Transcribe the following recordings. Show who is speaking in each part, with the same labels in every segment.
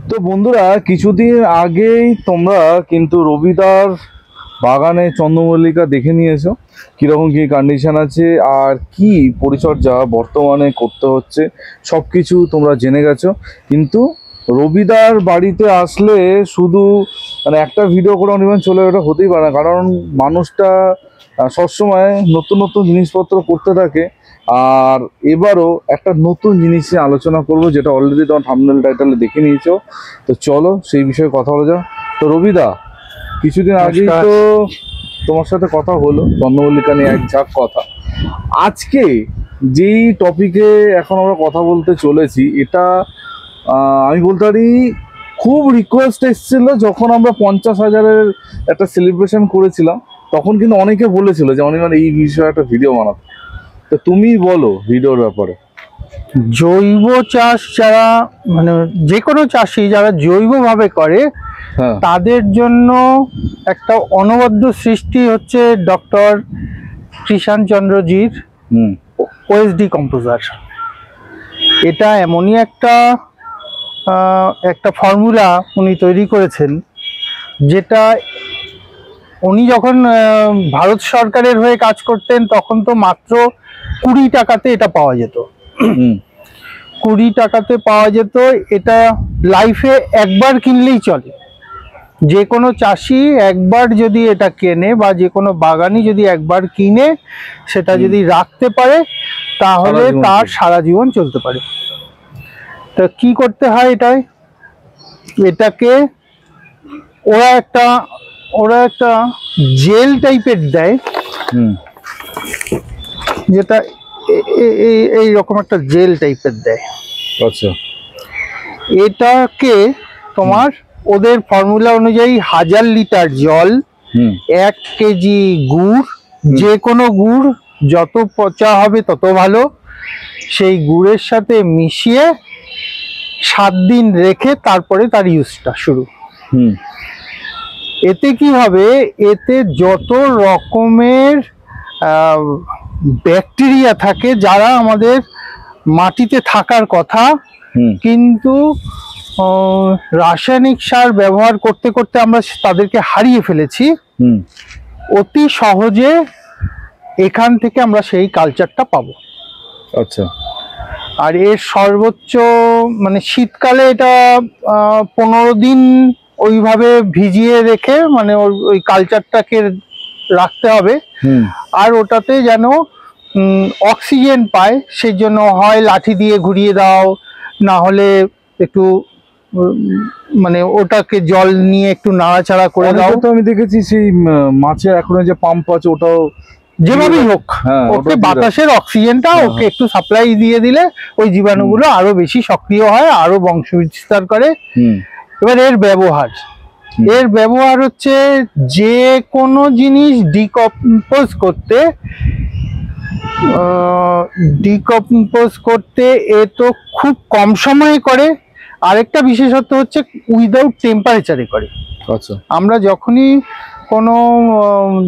Speaker 1: তো বন্ধুরা, কিছুদিন আগেই তোমরা কিন্তু রবিদার বাগানে চন্দ্রমল্লিকা দেখে নিয়েছো, কীরকম কী কন্ডিশন আছে আর কি পরিচর্যা বর্তমানে করতে হচ্ছে, সব কিছু তোমরা জেনে গেছো। কিন্তু রবিদার বাড়িতে আসলে শুধু মানে একটা ভিডিও করে অনিবার্য চলে ওটা হতেই পারে না, কারণ মানুষটা সবসময় নতুন নতুন জিনিসপত্র করতে থাকে। আর এবারও একটা নতুন জিনিস নিয়ে আলোচনা করব, যেটা অলরেডি তোমার থাম্বনেল টাইটেলে দেখে নিয়েছো। তো চলো সেই বিষয়ে কথা বলা যাক। তো রবিদা, কিছুদিন আগেই তো তোমার সাথে কথা হলো চন্দ্রমল্লিকা নিয়ে এক ঝাঁক কথা। আজকে যেই টপিকে এখন আমরা কথা বলতে চলেছি, এটা আমি বলতে পারি খুব রিকোয়েস্ট এসেছিল। যখন আমরা 50,000-এর একটা সেলিব্রেশন করেছিলাম, তখন কিন্তু অনেকে বলেছিল যে অনির্বাণ এই বিষয়ে একটা ভিডিও বানাতে। তো তুমি বলো ভিডিওর ব্যাপারে।
Speaker 2: জৈব চাষ যারা মানে যে কোনো চাষি যারা জৈবভাবে করে তাদের জন্য একটা অনবদ্য সৃষ্টি হচ্ছে ডক্টর কৃষাণ চন্দ্রজির ওএসডি কম্পোজার। এটা এমনই একটা ফর্মুলা উনি তৈরি করেছেন, যেটা উনি যখন ভারত সরকারের হয়ে কাজ করতেন তখন তো মাত্র 20 টাকাতে এটা পাওয়া যেত। 20 টাকাতে পাওয়া যেত। এটা লাইফে একবার কিনলেই চলে। যে কোনো চাষি একবার যদি এটা কেনে বা যে কোনো বাগানি যদি একবার কিনে সেটা যদি রাখতে পারে, তাহলে তার সারা জীবন চলতে পারে। তো কি করতে হয় এটাকে ওরা একটা জেল টাইপের দেয়, যেটা এই রকম একটা জেল টাইপের দেয়।
Speaker 1: আচ্ছা,
Speaker 2: এটাকে তোমার ওদের ফর্মুলা অনুযায়ী 1000 লিটার জল, 1 কেজি গুড়, যে কোনো গুড় যত পচা হবে তত ভালো, সেই গুড়ের সাথে মিশিয়ে 7 দিন রেখে তারপরে তার ইউজটা শুরু। এতে কি হবে, এতে যত রকমের ব্যাকটেরিয়া থাকে যারা আমাদের মাটিতে থাকার কথা, কিন্তু রাসায়নিক সার ব্যবহার করতে করতে আমরা তাদেরকে হারিয়ে ফেলেছি, অতি সহজে এখান থেকে আমরা সেই কালচারটা পাবো।
Speaker 1: আচ্ছা।
Speaker 2: আর এর সর্বোচ্চ মানে শীতকালে এটা 15 দিন ওইভাবে ভিজিয়ে রেখে মানে ওই কালচারটাকে রাখতে হবে। আর ওটাতে যেন অক্সিজেন পায়, সেই জন্য হয় লাঠি দিয়ে ঘুরিয়ে দাও, না হলে একটু মানে ওটাকে জল নিয়ে একটু নাড়াচাড়া করে দাও।
Speaker 1: তো আমি দেখেছি সেই মাছের এখন যে পাম্প আছে, ওটাও
Speaker 2: যেভাবেই হোক ওকে বাতাসের অক্সিজেনটা ওকে একটু সাপ্লাই দিয়ে দিলে ওই জীবাণুগুলো আরো বেশি সক্রিয় হয়, আরো বংশ বিস্তার করে। এবার এর ব্যবহার হচ্ছে যে কোনো জিনিস ডিকম্পোজ করতে এ তো খুব কম সময়ে করে। আরেকটা বিশেষত্ব হচ্ছে উইদাউট টেম্পারেচারে করে।
Speaker 1: আচ্ছা।
Speaker 2: আমরা যখনই কোনো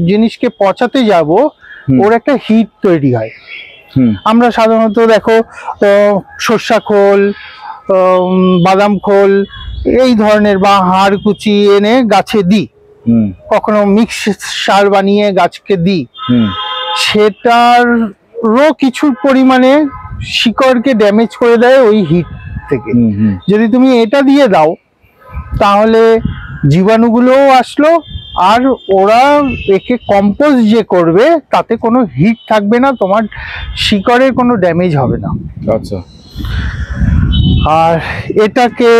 Speaker 2: জিনিসকে পচাতে যাব, ওর একটা হিট তৈরি হয়। আমরা সাধারণত দেখো সর্ষা খোল, বাদাম খোল এই ধরনের বা হাড় কুচি এনে গাছে দিই, কখনো মিক্স সার বানিয়ে গাছকে দিই। সেটারও কিছু পরিমাণে শিকড়কে ড্যামেজ করে দেয় ওই হিট থেকে। যদি তুমি এটা দিয়ে দাও, তাহলে জীবাণুগুলোও আসলো, আর ওরা একে কম্পোজ যে করবে তাতে কোনো হিট থাকবে না, তোমার শিকড়ের কোনো ড্যামেজ হবে না।
Speaker 1: আচ্ছা।
Speaker 2: আর এটাকে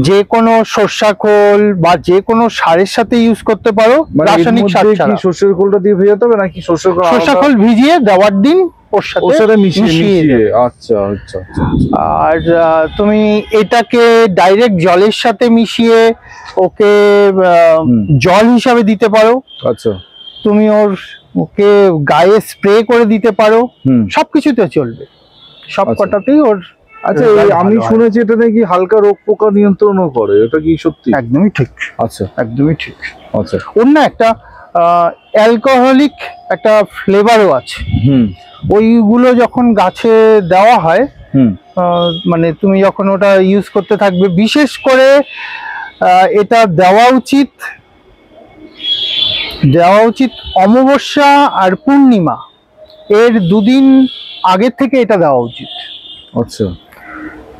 Speaker 2: যে কোনো সর্ষা খোল বা যে কোনো সারের সাথে ইউজ করতে পারো। রাসায়নিক সার ছাড়া।
Speaker 1: সর্ষের খোলটা দিয়ে ভেজাতে হবে নাকি
Speaker 2: সর্ষা খোল ভিজিয়ে দেওয়ার দিন ওর সাথে মিশিয়ে।
Speaker 1: আচ্ছা আচ্ছা।
Speaker 2: আর তুমি এটাকে ডাইরেক্ট জলের সাথে মিশিয়ে ওকে জল হিসাবে দিতে পারো।
Speaker 1: আচ্ছা।
Speaker 2: তুমি ওকে গায়ে স্প্রে করে দিতে পারো, সবকিছুতে চলবে, সবকটাতেই ওর।
Speaker 1: আচ্ছা, আমি শুনেছি এটা নাকি হালকা রোগ পোকা নিয়ন্ত্রণও করে, এটা কি সত্যি?
Speaker 2: একদমই ঠিক।
Speaker 1: আচ্ছা,
Speaker 2: একদমই ঠিক।
Speaker 1: আচ্ছা।
Speaker 2: ওর না একটা অ্যালকোহলিক একটা ফ্লেভারও আছে। ওইগুলো যখন গাছে দেওয়া হয়
Speaker 1: হুম
Speaker 2: মানে তুমি যখন ওটা ইউজ করতে থাকবে, বিশেষ করে এটা দেওয়া উচিত অমাবস্যা আর পূর্ণিমা এর দুদিন আগের থেকে এটা দেওয়া উচিত।
Speaker 1: আচ্ছা।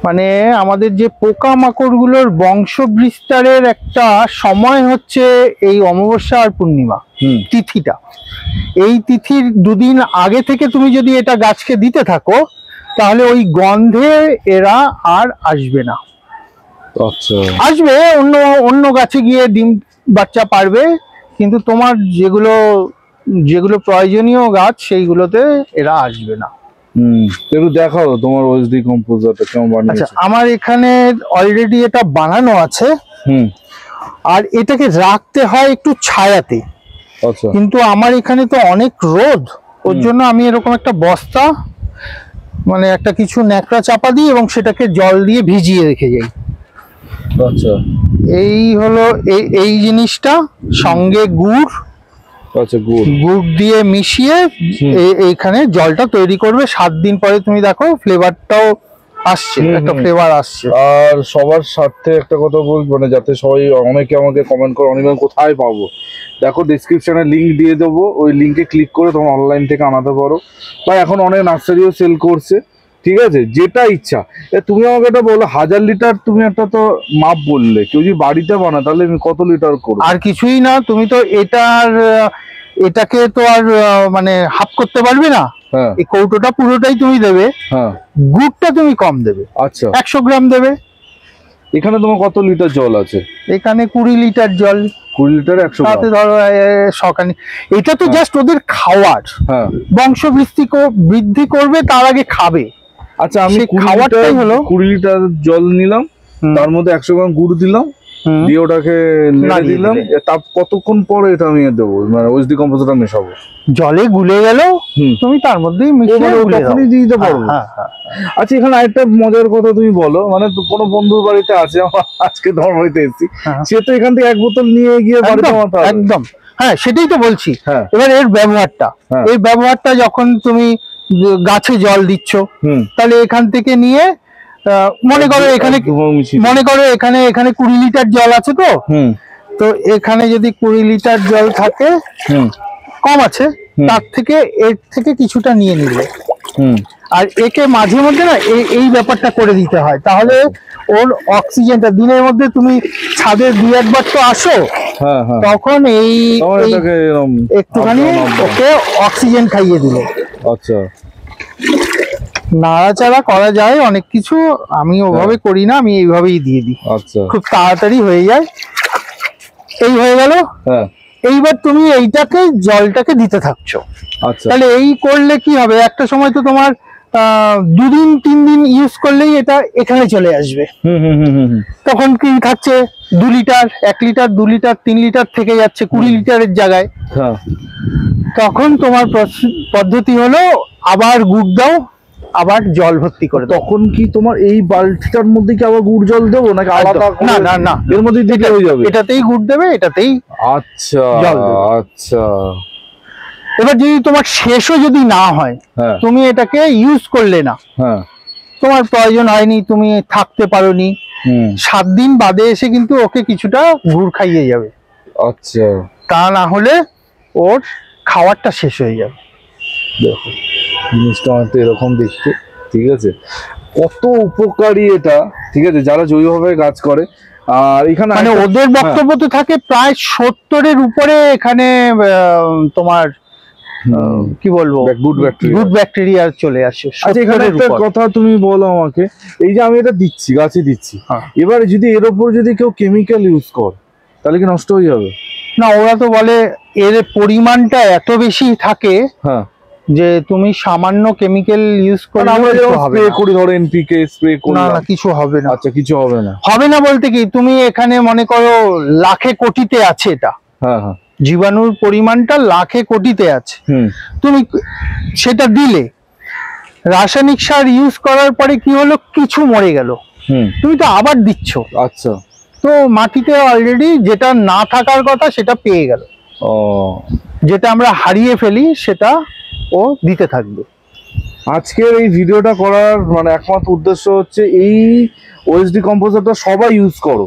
Speaker 2: মানে আমাদের যে পোকামাকড়গুলোর বংশ বিস্তারের একটা সময় হচ্ছে এই অমাবস্যা আর পূর্ণিমা তিথিটা। এই তিথির দুদিন আগে থেকে তুমি যদি এটা গাছকে দিতে থাকো, তাহলে ওই গন্ধে এরা আর আসবে না।
Speaker 1: আচ্ছা।
Speaker 2: আসবে অন্য অন্য গাছে গিয়ে ডিম বাচ্চা পারবে, কিন্তু তোমার যেগুলো যেগুলো প্রয়োজনীয় গাছ সেইগুলোতে এরা আসবে না।
Speaker 1: একটু দেখাও তোমার ওএসডি কম্পোজারটা কেমন বানিয়েছো।
Speaker 2: আচ্ছা, আমার এখানে অলরেডি এটা বানানো আছে। আর এটাকে রাখতে হয় একটু ছায়াতে।
Speaker 1: আচ্ছা।
Speaker 2: কিন্তু আমার এখানে তো অনেক রোদ, ওর জন্য আমি এরকম একটা বস্তা, মানে একটা কিছু ন্যাকড়া চাপা দিই এবং সেটাকে জল দিয়ে ভিজিয়ে রেখে যাই।
Speaker 1: আচ্ছা।
Speaker 2: এই হলো এই জিনিসটা, সঙ্গে গুড়।
Speaker 1: আচ্ছা, গুড়
Speaker 2: দিয়ে মিশিয়ে এইখানে জলটা তৈরি করবে। 7 দিন পরে তুমি দেখো ফ্লেভারটাও আসছে, একটা ফ্লেভার আসছে।
Speaker 1: আর সবার স্বার্থে একটা কথা বলবো, মানে যাতে সবাই, অনেকে আমাকে কমেন্ট করে অনির্বাণ কোথায় পাবো, দেখো ডেসক্রিপশনে লিংক দিয়ে দেবো, ওই লিংকে ক্লিক করে তোমরা অনলাইন থেকে আনাতে পারো, বা এখন অনেক নার্সারিও সেল করছে, ঠিক আছে, যেটা ইচ্ছা। তুমি আমাকে এটা বলো, 1000 লিটার তুমি একটা তো মাপ বললে, কেউ যদি বাড়িতে বানায় তাহলে আমি কত লিটার করবো?
Speaker 2: আর কিছুই না, তুমি তো এটাকে তো আর মানে হাফ করতে পারবে না।
Speaker 1: হ্যাঁ,
Speaker 2: এই কৌটোটা পুরোটাই তুমি দেবে।
Speaker 1: হ্যাঁ,
Speaker 2: গুড়টা তুমি কম দেবে।
Speaker 1: আচ্ছা,
Speaker 2: 100 গ্রাম দেবে।
Speaker 1: এখানে তোমার কত লিটার জল আছে?
Speaker 2: এখানে 20 লিটার জল।
Speaker 1: 20 লিটার 100
Speaker 2: তাতে ধরো সকালে, এটা তো জাস্ট ওদের খাওয়ার,
Speaker 1: হ্যাঁ,
Speaker 2: বংশ বৃদ্ধি করবে, তার আগে খাবে।
Speaker 1: আচ্ছা, আমি
Speaker 2: খাওয়ারটাই হলো
Speaker 1: 20 লিটার জল নিলাম, তার মধ্যে 100 গ্রাম গুড় দিলাম, দিয়ে ওটাকে নেড়ে দিলাম, তার কতক্ষণ পরে এটা আমি দেবো, মানে ওএসডি কম্পোজারটা মেশাবো?
Speaker 2: জলে গুলে গেল, তুমি তার মধ্যেই
Speaker 1: তখনই দিয়ে দিতে পারবো? আচ্ছা, এখানে আরেকটা মজার কথা তুমি বলো, মানে কোনো বন্ধুর বাড়িতে আছে, আজকে তোমার বাড়িতে এসেছি, সে তো এখান থেকে 1 বোতল নিয়ে গিয়ে বাড়িতে মাথা
Speaker 2: একদম। হ্যাঁ, সেটাই তো বলছি।
Speaker 1: হ্যাঁ,
Speaker 2: এবার এর ব্যবহারটা, এই ব্যবহারটা যখন তুমি গাছে জল দিচ্ছ, তাহলে এখান থেকে নিয়ে মনে করো এখানে 20 লিটার জল আছে, তো এখানে যদি 20 লিটার জল থাকে, কম আছে, তার থেকে এর থেকে কিছুটা নিয়ে নিলে, আর একে মাঝে মধ্যে না এই ব্যাপারটা করে দিতে হয়, তাহলে ওর অক্সিজেনটা, দিনের মধ্যে তুমি ছাদে 2-1 বার তো আসো, তখন এই একটুখানি ওকে অক্সিজেন খাইয়ে দিলে।
Speaker 1: আচ্ছা,
Speaker 2: নাড়াচাড়া করা যায় অনেক কিছু, আমি ওভাবে করি না, আমি এইভাবেই দিয়ে দিই।
Speaker 1: আচ্ছা, খুব
Speaker 2: তাড়াতাড়ি হয়ে যায়। এই হয়ে গেল। এইবার তুমি এইটাকে জলটাকে দিতে থাকছো।
Speaker 1: আচ্ছা,
Speaker 2: তাহলে এই করলে কি হবে, একটা সময় তো তোমার 2 দিন 3 দিন ইউজ করলেই এটা এখানে চলে আসবে। তখন কি থাকছে 2 লিটার 1 লিটার 2 লিটার 3 লিটার থেকে যাচ্ছে 20 লিটারের জায়গায়। তখন তোমার পদ্ধতি হলো আবার গুড় দাও, আবার জল ভর্তি করে।
Speaker 1: তখন কি তোমার এই বালতিটার মধ্যে কি আবার গুড় জল দেবো নাকি আলাদা?
Speaker 2: না না না,
Speaker 1: এর মধ্যে দিতে হয়ে যাবে,
Speaker 2: এটাতেই গুড় দেবে, এটাতেই।
Speaker 1: আচ্ছা, আচ্ছা।
Speaker 2: এবার যদি তোমার শেষও যদি না হয়, তুমি এটাকে ইউজ করলে না, তোমার প্রয়োজন হয়নি, তুমি থাকতে পারোনি, 7 দিন বাদে এসে কিন্তু ওকে কিছুটা গুড় খাইয়ে যাবে।
Speaker 1: আচ্ছা,
Speaker 2: তা না হলে ওর খাওয়ারটা শেষ হয়ে যাবে।
Speaker 1: দেখো জিনিসটা অনেকটা এরকম দেখতে, ঠিক আছে, কত উপকারী এটা, ঠিক আছে, যারা জৈবভাবে গাছ করে। আর এখানে
Speaker 2: মানে ওদের বক্তব্য তো থাকে প্রায় 70-এর উপরে এখানে তোমার কি বলবো, গুড ব্যাকটেরিয়া চলে আসে।
Speaker 1: আচ্ছা, এখানে একটা কথা তুমি বলো আমাকে, এই যে আমি এটা দিচ্ছি, গাছে দিচ্ছি, এবারে যদি এর উপর যদি কেউ কেমিক্যাল ইউজ করে তাহলে কি নষ্ট হয়ে যাবে?
Speaker 2: না, ওরা তো বলে এর পরিমাণটা এত বেশি থাকে যে তুমি সামান্য কেমিক্যাল ইউজ করলে, আমরা স্প্রে
Speaker 1: করি, ধরো এনপিকে স্প্রে করি,
Speaker 2: না না, কিছু হবে না।
Speaker 1: আচ্ছা, কিছু হবে না?
Speaker 2: হবে না বলতে কি, তুমি এখানে মনে করো লাখে কোটিতে আছে এটা, জীবাণুর পরিমাণটা লাখে কোটিতে আছে, তুমি সেটা দিলে, রাসায়নিক সার ইউজ করার পরে কি হলো, কিছু মরে গেল, তুমি তো আবার দিচ্ছ।
Speaker 1: আচ্ছা,
Speaker 2: তো মাটিতে অলরেডি যেটা না থাকার কথা সেটা পেয়ে গেল, যেটা আমরা হারিয়ে ফেলি সেটা ও দিতে থাকবে।
Speaker 1: আজকের এই ভিডিওটা করার মানে একমাত্র উদ্দেশ্য হচ্ছে এই ওএসডি কম্পোজারটা সবাই ইউজ করো,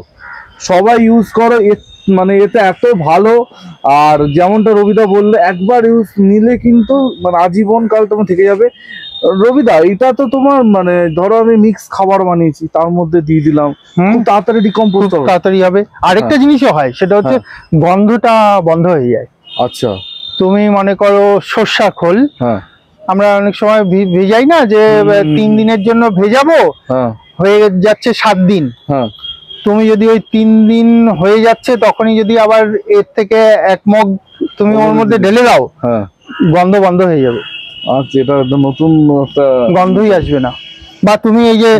Speaker 1: সবাই ইউজ করো। মানে এতে এত ভালো, আর যেমনটা রবিদা বললে একবার ইউজ নিলে কিন্তু মানে আজীবন কাল তোমার থেকে যাবে। রবিদা, এটা তো তোমার মানে ধরো আমি মিক্স খাবার বানিয়েছি, তার মধ্যে দিয়ে দিলাম, খুব তাড়াতাড়ি ডিকম্পোজ হবে,
Speaker 2: তাড়াতাড়ি হবে। আরেকটা জিনিসও হয়, সেটা হচ্ছে গন্ধটা বন্ধ হয়ে যায়।
Speaker 1: আচ্ছা,
Speaker 2: তুমি মনে করো সর্ষা খোল,
Speaker 1: হ্যাঁ
Speaker 2: আমরা অনেক সময় ভেজাই না, যে 3 দিনের জন্য ভেজাবো,
Speaker 1: হ্যাঁ
Speaker 2: হয়ে যাচ্ছে 7 দিন।
Speaker 1: হ্যাঁ,
Speaker 2: তুমি যদি ওই 3 দিন হয়ে যাচ্ছে তখনই যদি আবার এর থেকে 1 মগ তুমি ওর মধ্যে ঢেলে দাও,
Speaker 1: হ্যাঁ
Speaker 2: গন্ধ বন্ধ হয়ে যাবে।
Speaker 1: আচ্ছা, এটা একদম নতুন একটা
Speaker 2: গন্ধই আসবে না। বা তুমি এই যে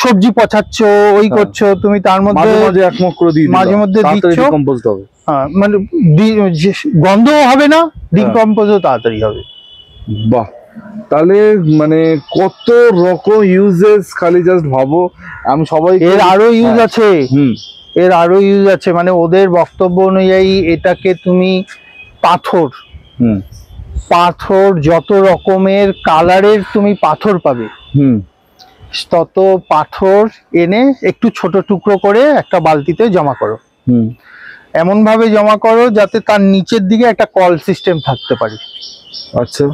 Speaker 2: সবজি পচাচ্ছ, ওই করছো, তুমি তার মধ্যে
Speaker 1: মাঝে মাঝে এক মগ করে দিয়ে দিলাম,
Speaker 2: মাঝে মধ্যে
Speaker 1: তাড়াতাড়ি
Speaker 2: দিচ্ছ,
Speaker 1: ডিকম্পোজ হবে।
Speaker 2: হ্যাঁ, মানে গন্ধও হবে না, ডিকম্পোজও তাড়াতাড়ি হবে।
Speaker 1: বাহ, তাহলে মানে কত রকম ইউজেস, খালি জাস্ট ভাবো। আমি সবাই
Speaker 2: এর আরো ইউজ আছে,
Speaker 1: হুম,
Speaker 2: এর আরো ইউজ আছে। মানে ওদের বক্তব্য অনুযায়ী এটাকে তুমি পাথর,
Speaker 1: হুম,
Speaker 2: পাথর যত রকমের কালারের তুমি পাথর পাবে,
Speaker 1: হুম,
Speaker 2: তত পাথর এনে একটু ছোট টুকরো করে একটা বালতিতে জমা করো।
Speaker 1: হুম,
Speaker 2: এমন ভাবে জমা করো যাতে তার নিচের দিকে একটা কল সিস্টেম থাকতে পারে।
Speaker 1: আচ্ছা,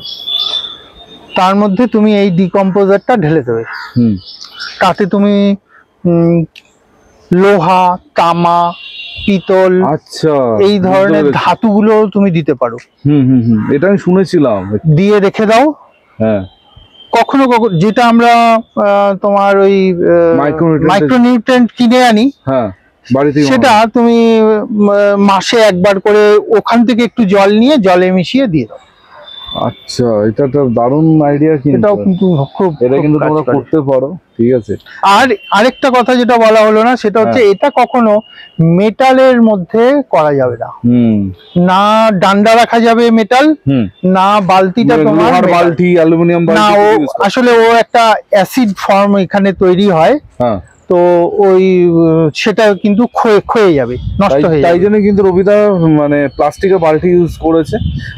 Speaker 2: তার মধ্যে তুমি এই ডিকম্পোজারটা ঢেলে দেবে।
Speaker 1: হুম,
Speaker 2: তাতে তুমি লোহা, তামা, পিতল,
Speaker 1: আচ্ছা,
Speaker 2: এই ধরনের ধাতুগুলো তুমি দিতে পারো।
Speaker 1: হুম হুম হুম, এটা আমি শুনেছিলাম।
Speaker 2: দিয়ে রেখে দাও।
Speaker 1: হ্যাঁ,
Speaker 2: কখনো কখনো যেটা আমরা তোমার ওই মাইক্রোনিউট্রিয়েন্ট কিনে আনি,
Speaker 1: হ্যাঁ, বাড়িতে
Speaker 2: সেটা তুমি মাসে একবার করে ওখান থেকে একটু জল নিয়ে জলে মিশিয়ে দিয়ে দাও।
Speaker 1: আচ্ছা, এটা তো দারুণ আইডিয়া,
Speaker 2: এটাও কিন্তু খুব,
Speaker 1: এটা কিন্তু তোমরা করতে পারো। ঠিক আছে।
Speaker 2: আর আরেকটা কথা যেটা বলা হলো না, সেটা হচ্ছে এটা কখনো মেটালের মধ্যে করা যাবে না। না ডান্ডা রাখা যাবে মেটাল, না বালতিটা তোমার
Speaker 1: বালতি অ্যালুমিনিয়াম বালতি,
Speaker 2: না, ও আসলে ও একটা অ্যাসিড ফর্ম এখানে তৈরি হয়। তো ওই সেটা কিন্তু ক্ষয়ে যাবে, নষ্ট হয়ে যাবে।
Speaker 1: তাই জন্য কিন্তু রবিদা মানে প্লাস্টিকের বালতি ইউজ করেছে,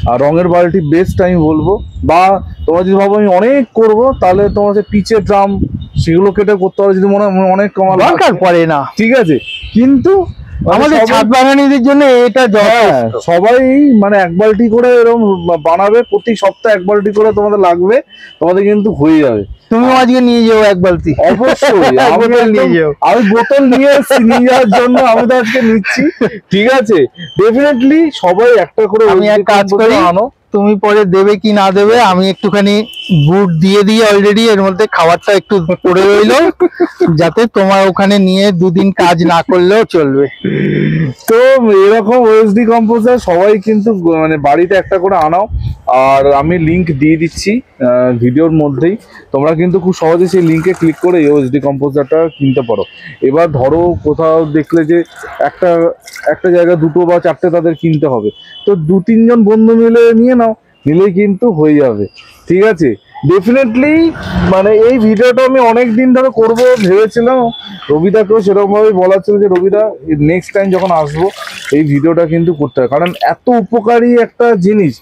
Speaker 1: আর রঙের বালতি বেস্ট আমি বলবো। বা তোমরা যদি ভাবো আমি অনেক করব, তাহলে তোমার যে পিচের ড্রাম সেগুলো কেটে করতে পারো, যদি মনে হয় অনেক কমাল
Speaker 2: দরকার পড়ে না।
Speaker 1: ঠিক আছে, কিন্তু
Speaker 2: আমাদের ছাদ বাগানীদের জন্য এটা
Speaker 1: সবাই মানে 1 বালতি করে এরকম বানাবে, প্রতি সপ্তাহে 1 বালতি করে তোমাদের লাগবে, তোমাদের কিন্তু হয়ে যাবে।
Speaker 2: তুমি আজকে নিয়ে যাও 1 বালতি।
Speaker 1: অবশ্যই আমি বোতল নিয়ে এসেছি, নিয়ে যাওয়ার জন্য আমি তো আজকে নিচ্ছি। ঠিক আছে, ডেফিনেটলি সবাই একটা করে।
Speaker 2: আমি এক কাজ করি,
Speaker 1: আনো,
Speaker 2: তুমি পরে দেবে কি না দেবে, আমি একটুখানি গুড় দিয়ে দিই অলরেডি, এর মধ্যে খাবারটা একটু পড়ে রইলো, যাতে তোমার ওখানে নিয়ে 2 দিন কাজ না করলেও চলবে।
Speaker 1: তো এরকম ওএসডি কম্পোজার সবাই কিন্তু মানে বাড়িতে একটা করে আনাও, আর আমি লিংক দিয়ে দিচ্ছি ভিডিওর মধ্যেই। তোমরা কিন্তু খুব সহজে সেই লিঙ্কে ক্লিক করে ওএসডি কম্পোজারটা কিনতে পারো। এবার ধরো কোথাও দেখলে যে একটা জায়গায় 2টো বা 4টে তাদের কিনতে হবে, তো 2-3 জন বন্ধু মিলে নিয়ে নাও, নিলেই কিন্তু হয়ে যাবে। ঠিক আছে, ডেফিনেটলি মানে এই ভিডিওটা আমি অনেক দিন ধরে করব ভেবেছিলাম। রবিদাকেও সেরকম ভাবে বলা ছিল যে রবিদা নেক্সট টাইম যখন আসবো এই ভিডিওটা কিন্তু করতে হবে, কারণ এত উপকারী একটা জিনিস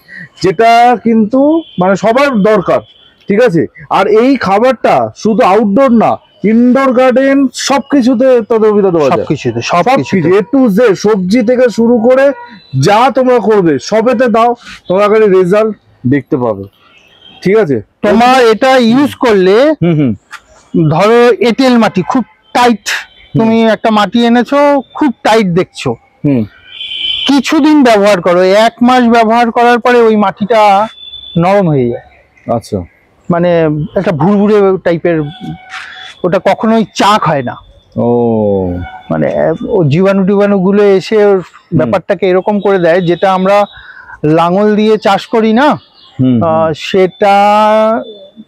Speaker 1: যেটা কিন্তু মানে সবার দরকার। ঠিক আছে, আর এই খাবারটা শুধু আউটডোর না, ইনডোর গার্ডেন সবকিছুতে রবিদা দেওয়া যায়, সবকিছু এ টু জেড, সবজি থেকে শুরু করে যা তোমরা করবে সবেতে দাও, তোমরা রেজাল্ট দেখতে পাবে। ঠিক আছে,
Speaker 2: তোমার এটা ইউজ করলে ধরো এঁটেল মাটি খুব টাইট, তুমি একটা মাটি এনেছো খুব টাইট দেখছো, কিছুদিন ব্যবহার করো, 1 মাস ব্যবহার করার পরে ওই মাটিটা নরম হয়ে যায়।
Speaker 1: আচ্ছা,
Speaker 2: মানে একটা ভুরভুরে টাইপের, ওটা কখনোই চাক হয় না।
Speaker 1: ও
Speaker 2: মানে ও জীবাণু গুলো এসে ব্যাপারটাকে এরকম করে দেয়, যেটা আমরা লাঙল দিয়ে চাষ করি না, সেটা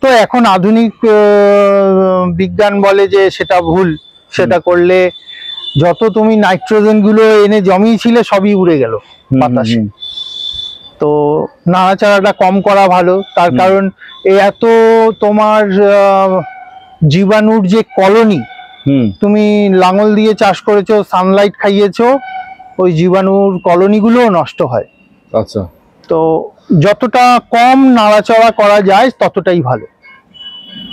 Speaker 2: তো এখন আধুনিক বিজ্ঞান বলে যে সেটা ভুল। সেটা করলে যত তুমি নাইট্রোজেন গুলো এনে জমিয়েছিলে সবই উড়ে গেল বাতাসে। তো নাড়াচাড়াটা কম করা ভালো, তার কারণ এত তোমার জীবাণুর যে কলোনি, তুমি লাঙল দিয়ে চাষ করেছো, সানলাইট খাইয়েছো, ওই জীবাণুর কলোনিগুলো নষ্ট হয়।
Speaker 1: আচ্ছা,
Speaker 2: তো যতটা কম নাড়াচাড়া করা যায় ততটাই ভালো।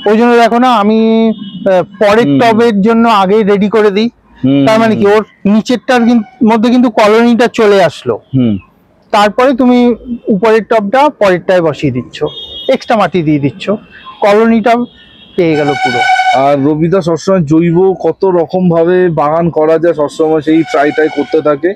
Speaker 2: ওই জন্য দেখো না আমি পরের টবের জন্য আগেই রেডি করে দিই। তার মানে কি ওর নিচেরটার মধ্যে কিন্তু কলোনিটা চলে আসলো, তারপরে তুমি উপরের টবটা পরেরটায় বসিয়ে দিচ্ছ, এক্সট্রা মাটি দিয়ে দিচ্ছ, কলোনিটা পেয়ে গেল পুরো।
Speaker 1: আর রবিদা সবসময় জৈব কত রকম ভাবে বাগান করা যায় সবসময় সেই ট্রাই করতে থাকে।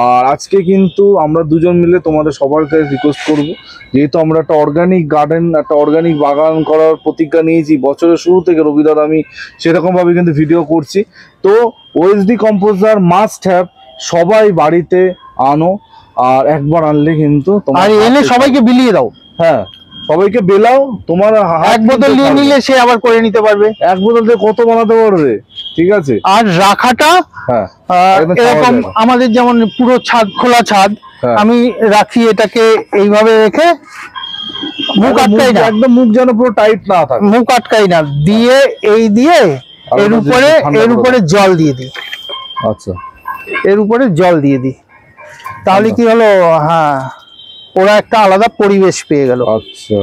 Speaker 1: আর আজকে কিন্তু আমরা দুজন মিলে তোমাদের সবার কাছে রিকোয়েস্ট করব, যেহেতু আমরা একটা অর্গানিক গার্ডেন, একটা অর্গানিক বাগান করার প্রতিজ্ঞা নিয়েছি বছরের শুরু থেকে রবিদার আমি সেরকম ভাবে কিন্তু ভিডিও করছি, তো ওএসডি কম্পোজার মাস্ট হ্যাভ, সবাই বাড়িতে আনো। আর একবার আনলে কিন্তু
Speaker 2: আর এনে সবাইকে বিলিয়ে দাও।
Speaker 1: হ্যাঁ, সবাইকে বেলাও, তোমার
Speaker 2: এক বোতল নিয়ে নিলে সে আবার করে নিতে পারবে,
Speaker 1: এক বোতল দিয়ে কত বানাতে পারবে, ঠিক আছে।
Speaker 2: আর রাখাটা
Speaker 1: হ্যাঁ
Speaker 2: এরকম আমাদের যেমন পুরো ছাদ, খোলা ছাদ, আমি রাখি এটাকে এইভাবে রেখে মুখ আটকাই না,
Speaker 1: একদম মুখ যেন পুরো টাইট না থাকে,
Speaker 2: মুখ আটকাই না দিয়ে এই দিয়ে এর উপরে জল দিয়ে দিই।
Speaker 1: আচ্ছা,
Speaker 2: এর উপরে জল দিয়ে দিই, তাহলে কি হলো, হ্যাঁ ওরা একটা আলাদা পরিবেশ পেয়ে গেল।
Speaker 1: আচ্ছা,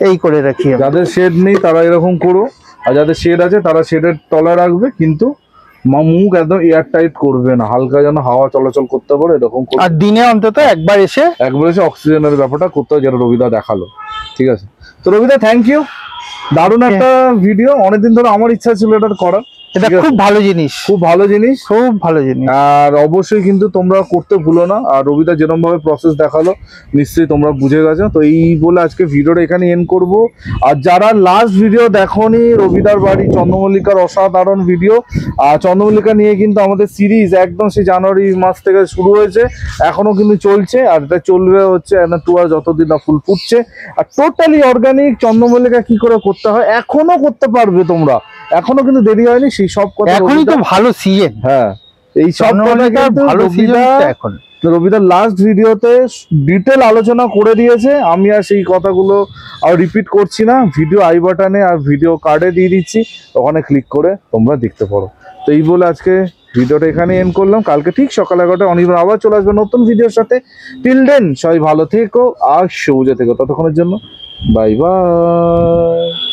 Speaker 2: এই করে রাখি।
Speaker 1: যাদের শেড নেই তারা এরকম করো, আর যাদের শেড আছে তারা শেডের তলায় রাখবে, কিন্তু মুখ একদম এয়ার টাইট করবে না, হালকা যেন হাওয়া চলাচল করতে পারে এরকম।
Speaker 2: আর দিনে অন্তত একবার এসে
Speaker 1: অক্সিজেনের ব্যাপারটা করতে হয়, যেটা রবিদা দেখালো, ঠিক আছে। তো রবিদা থ্যাংক ইউ, দারুণ একটা ভিডিও, অনেকদিন ধরে আমার ইচ্ছা ছিল এটা করার।
Speaker 2: এটা খুব ভালো জিনিস,
Speaker 1: খুব ভালো জিনিস,
Speaker 2: খুব ভালো জিনিস।
Speaker 1: আর অবশ্যই কিন্তু তোমরা করতে ভুলো না। আর রবিদা যেরকম ভাবে প্রসেস দেখালো নিশ্চয়ই তোমরা বুঝে গেছো। তো এই বলে আজকে ভিডিওটা এখানে এন্ড করব। আর যারা লাস্ট ভিডিও দেখোনি, রবিদার বাড়ি চন্দ্রমল্লিকার অসাধারণ ভিডিও, আর চন্দ্রমল্লিকা নিয়ে কিন্তু আমাদের সিরিজ একদম সেই জানুয়ারি মাস থেকে শুরু হয়েছে, এখনো কিন্তু চলছে, আর এটা চলবে হচ্ছে টুয়ার যতদিন না ফুল ফুটছে। আর টোটালি অর্গানিক চন্দ্রমল্লিকা কি করে করতে হয় এখনো করতে পারবে তোমরা, এখনো কিন্তু দেরি হয়নি। সেই সব কথা
Speaker 2: এখনই তো ভালো সিজন,
Speaker 1: হ্যাঁ এই সব কথা
Speaker 2: ভালো সিজন এখন।
Speaker 1: রবিদার লাস্ট ভিডিওতে ডিটেল আলোচনা করে দিয়েছে, আমি আর সেই কথাগুলো আর রিপিট করছি না। ভিডিও আই বাটনে আর ভিডিও কার্ডে দিয়ে দিচ্ছি, ওখানে ক্লিক করে তোমরা দেখতে পারো। তো এই বলে আজকে ভিডিওটা এখানে এন্ড করলাম। কালকে ঠিক সকাল 11টায় অনির্বাণ আবার চলে আসবে নতুন ভিডিওর সাথে। টিল দেন সবাই ভালো থেকো আর সবুজে থেকো, ততক্ষণের জন্য বাই বাই।